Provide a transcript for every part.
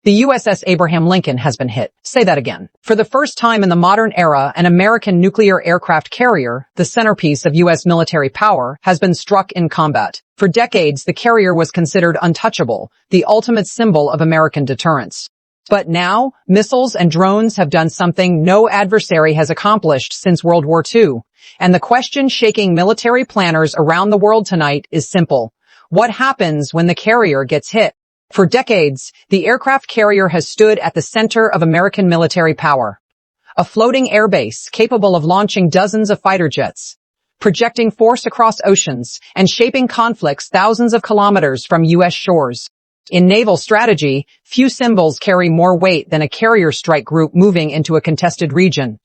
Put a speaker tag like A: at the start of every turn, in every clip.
A: The USS Abraham Lincoln has been hit. Say that again. For the first time in the modern era, an American nuclear aircraft carrier, the centerpiece of U.S. military power, has been struck in combat. For decades, the carrier was considered untouchable, the ultimate symbol of American deterrence. But now, missiles and drones have done something no adversary has accomplished since World War II. And the question shaking military planners around the world tonight is simple. What happens when the carrier gets hit? For decades, the aircraft carrier has stood at the center of American military power. A floating airbase capable of launching dozens of fighter jets, projecting force across oceans, and shaping conflicts thousands of kilometers from U.S. shores. In naval strategy, few symbols carry more weight than a carrier strike group moving into a contested region.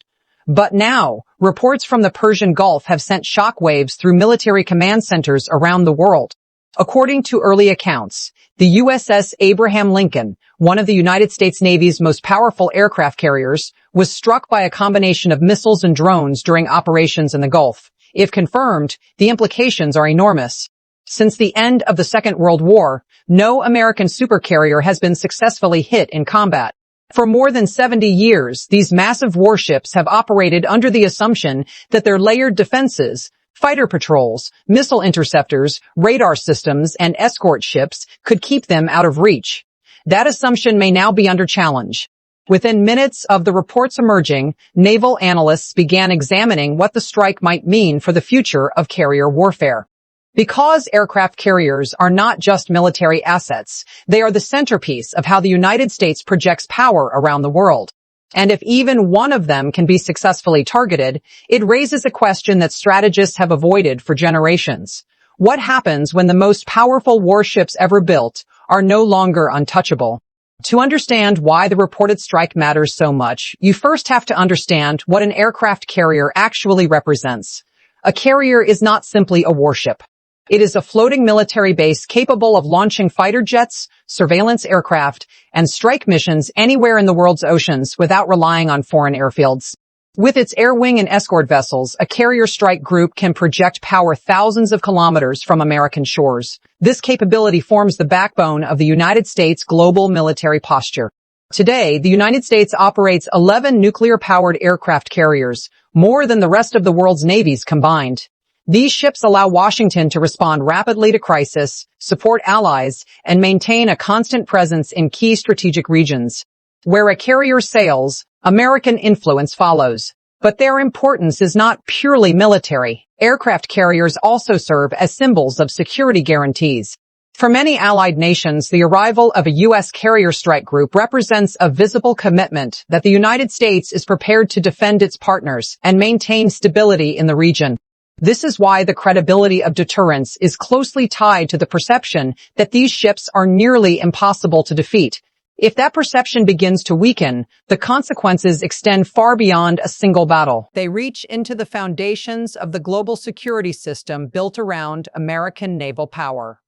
A: But now, reports from the Persian Gulf have sent shockwaves through military command centers around the world. According to early accounts, the USS Abraham Lincoln, one of the United States Navy's most powerful aircraft carriers, was struck by a combination of missiles and drones during operations in the Gulf. If confirmed, the implications are enormous. Since the end of the Second World War, no American supercarrier has been successfully hit in combat. For more than 70 years, these massive warships have operated under the assumption that their layered defenses, fighter patrols, missile interceptors, radar systems, and escort ships could keep them out of reach. That assumption may now be under challenge. Within minutes of the reports emerging, naval analysts began examining what the strike might mean for the future of carrier warfare. Because aircraft carriers are not just military assets, they are the centerpiece of how the United States projects power around the world. And if even one of them can be successfully targeted, it raises a question that strategists have avoided for generations. What happens when the most powerful warships ever built are no longer untouchable? To understand why the reported strike matters so much, you first have to understand what an aircraft carrier actually represents. A carrier is not simply a warship. It is a floating military base capable of launching fighter jets, surveillance aircraft, and strike missions anywhere in the world's oceans without relying on foreign airfields. With its air wing and escort vessels, a carrier strike group can project power thousands of kilometers from American shores. This capability forms the backbone of the United States' global military posture. Today, the United States operates 11 nuclear-powered aircraft carriers, more than the rest of the world's navies combined. These ships allow Washington to respond rapidly to crisis, support allies, and maintain a constant presence in key strategic regions. Where a carrier sails, American influence follows. But their importance is not purely military. Aircraft carriers also serve as symbols of security guarantees. For many allied nations, the arrival of a U.S. carrier strike group represents a visible commitment that the United States is prepared to defend its partners and maintain stability in the region. This is why the credibility of deterrence is closely tied to the perception that these ships are nearly impossible to defeat. If that perception begins to weaken, the consequences extend far beyond a single battle. They reach into the foundations of the global security system built around American naval power.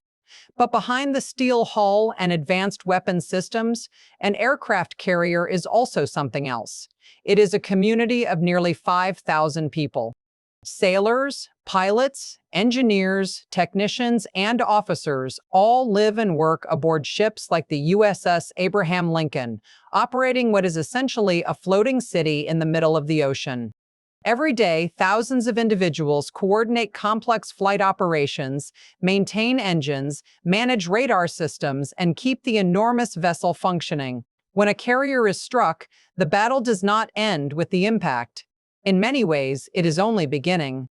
A: But behind the steel hull and advanced weapon systems, an aircraft carrier is also something else. It is a community of nearly 5,000 people. Sailors, pilots, engineers, technicians, and officers all live and work aboard ships like the USS Abraham Lincoln, operating what is essentially a floating city in the middle of the ocean. Every day, thousands of individuals coordinate complex flight operations, maintain engines, manage radar systems, and keep the enormous vessel functioning. When a carrier is struck, the battle does not end with the impact. In many ways, it is only beginning.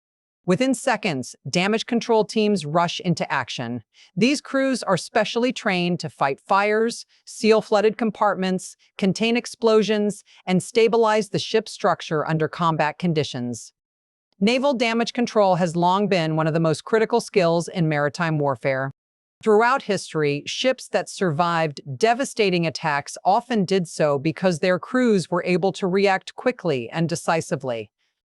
A: Within seconds, damage control teams rush into action. These crews are specially trained to fight fires, seal flooded compartments, contain explosions, and stabilize the ship's structure under combat conditions. Naval damage control has long been one of the most critical skills in maritime warfare. Throughout history, ships that survived devastating attacks often did so because their crews were able to react quickly and decisively.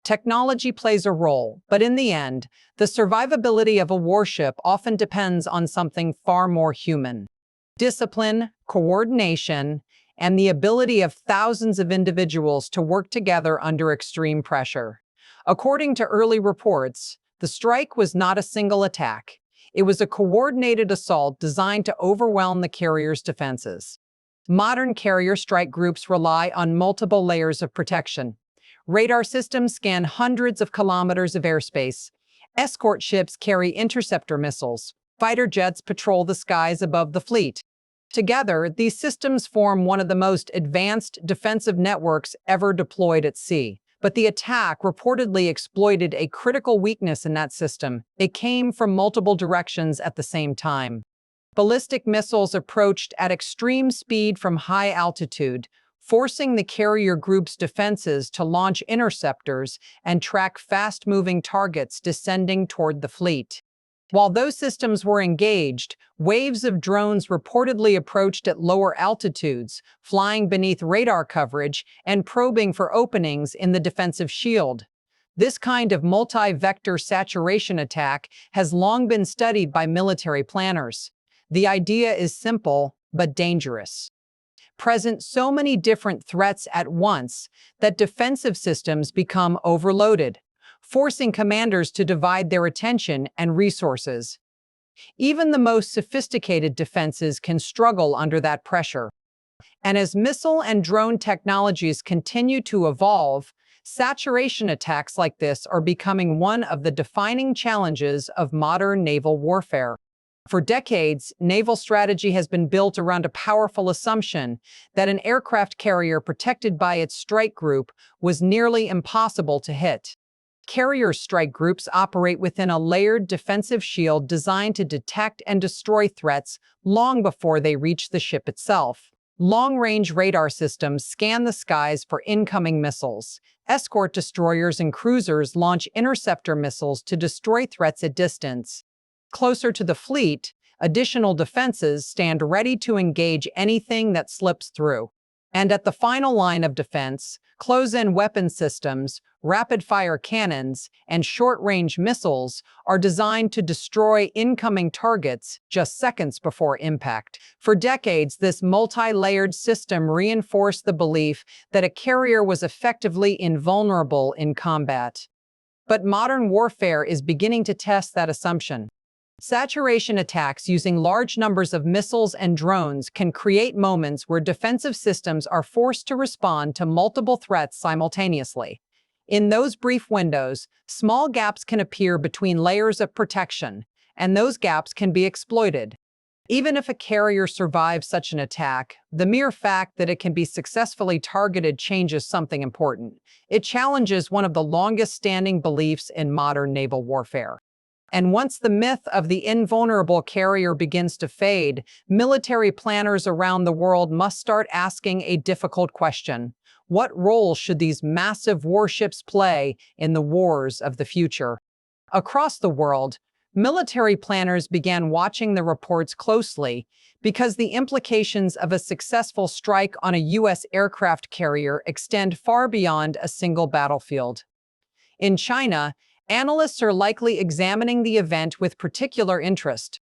A: Technology plays a role, but in the end, the survivability of a warship often depends on something far more human. Discipline, coordination, and the ability of thousands of individuals to work together under extreme pressure. According to early reports, the strike was not a single attack. It was a coordinated assault designed to overwhelm the carrier's defenses. Modern carrier strike groups rely on multiple layers of protection. Radar systems scan hundreds of kilometers of airspace. Escort ships carry interceptor missiles. Fighter jets patrol the skies above the fleet. Together, these systems form one of the most advanced defensive networks ever deployed at sea. But the attack reportedly exploited a critical weakness in that system. It came from multiple directions at the same time. Ballistic missiles approached at extreme speed from high altitude, forcing the carrier group's defenses to launch interceptors and track fast-moving targets descending toward the fleet. While those systems were engaged, waves of drones reportedly approached at lower altitudes, flying beneath radar coverage and probing for openings in the defensive shield. This kind of multi-vector saturation attack has long been studied by military planners. The idea is simple, but dangerous. Present so many different threats at once that defensive systems become overloaded, forcing commanders to divide their attention and resources. Even the most sophisticated defenses can struggle under that pressure. And as missile and drone technologies continue to evolve, saturation attacks like this are becoming one of the defining challenges of modern naval warfare. For decades, naval strategy has been built around a powerful assumption that an aircraft carrier protected by its strike group was nearly impossible to hit. Carrier strike groups operate within a layered defensive shield designed to detect and destroy threats long before they reach the ship itself. Long-range radar systems scan the skies for incoming missiles. Escort destroyers and cruisers launch interceptor missiles to destroy threats at distance. Closer to the fleet, additional defenses stand ready to engage anything that slips through. And at the final line of defense, close-in weapon systems, rapid-fire cannons, and short-range missiles are designed to destroy incoming targets just seconds before impact. For decades, this multi-layered system reinforced the belief that a carrier was effectively invulnerable in combat. But modern warfare is beginning to test that assumption. Saturation attacks using large numbers of missiles and drones can create moments where defensive systems are forced to respond to multiple threats simultaneously. In those brief windows, small gaps can appear between layers of protection, and those gaps can be exploited. Even if a carrier survives such an attack, the mere fact that it can be successfully targeted changes something important. It challenges one of the longest-standing beliefs in modern naval warfare. And once the myth of the invulnerable carrier begins to fade, military planners around the world must start asking a difficult question. What role should these massive warships play in the wars of the future? Across the world, military planners began watching the reports closely because the implications of a successful strike on a U.S. aircraft carrier extend far beyond a single battlefield. In China, analysts are likely examining the event with particular interest.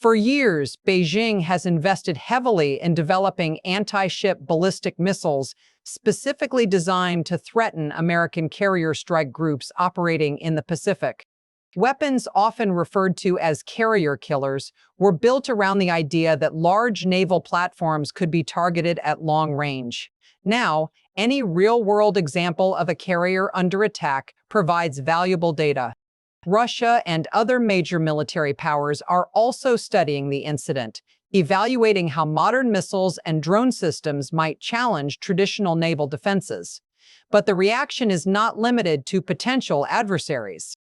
A: For years, Beijing has invested heavily in developing anti-ship ballistic missiles specifically designed to threaten American carrier strike groups operating in the Pacific. Weapons, often referred to as carrier killers, were built around the idea that large naval platforms could be targeted at long range. Now, any real-world example of a carrier under attack provides valuable data. Russia and other major military powers are also studying the incident, evaluating how modern missiles and drone systems might challenge traditional naval defenses. But the reaction is not limited to potential adversaries.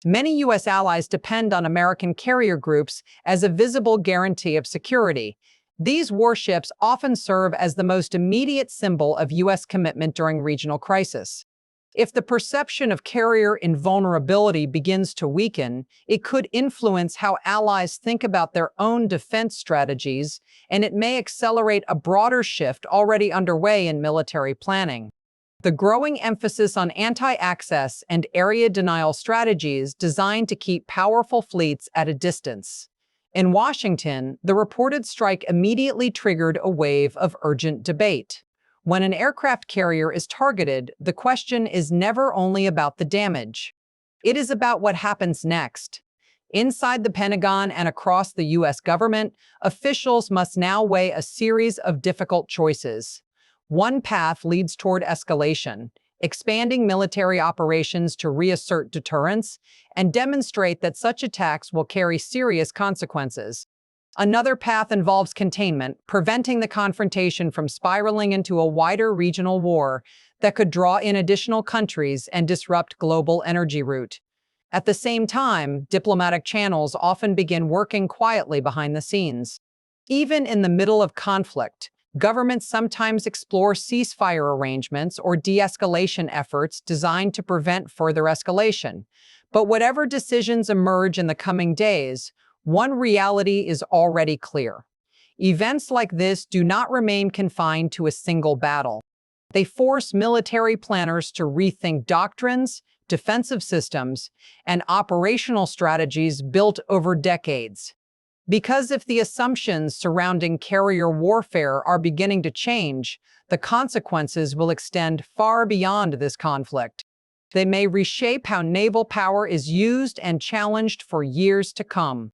A: Many U.S. allies depend on American carrier groups as a visible guarantee of security. These warships often serve as the most immediate symbol of U.S. commitment during regional crisis. If the perception of carrier invulnerability begins to weaken, it could influence how allies think about their own defense strategies, and it may accelerate a broader shift already underway in military planning. The growing emphasis on anti-access and area denial strategies designed to keep powerful fleets at a distance. In Washington, the reported strike immediately triggered a wave of urgent debate. When an aircraft carrier is targeted, the question is never only about the damage. It is about what happens next. Inside the Pentagon and across the U.S. government, officials must now weigh a series of difficult choices. One path leads toward escalation, expanding military operations to reassert deterrence and demonstrate that such attacks will carry serious consequences. Another path involves containment, preventing the confrontation from spiraling into a wider regional war that could draw in additional countries and disrupt global energy route. At the same time, diplomatic channels often begin working quietly behind the scenes. Even in the middle of conflict, governments sometimes explore ceasefire arrangements or de-escalation efforts designed to prevent further escalation. But whatever decisions emerge in the coming days, one reality is already clear. Events like this do not remain confined to a single battle. They force military planners to rethink doctrines, defensive systems, and operational strategies built over decades. Because if the assumptions surrounding carrier warfare are beginning to change, the consequences will extend far beyond this conflict. They may reshape how naval power is used and challenged for years to come.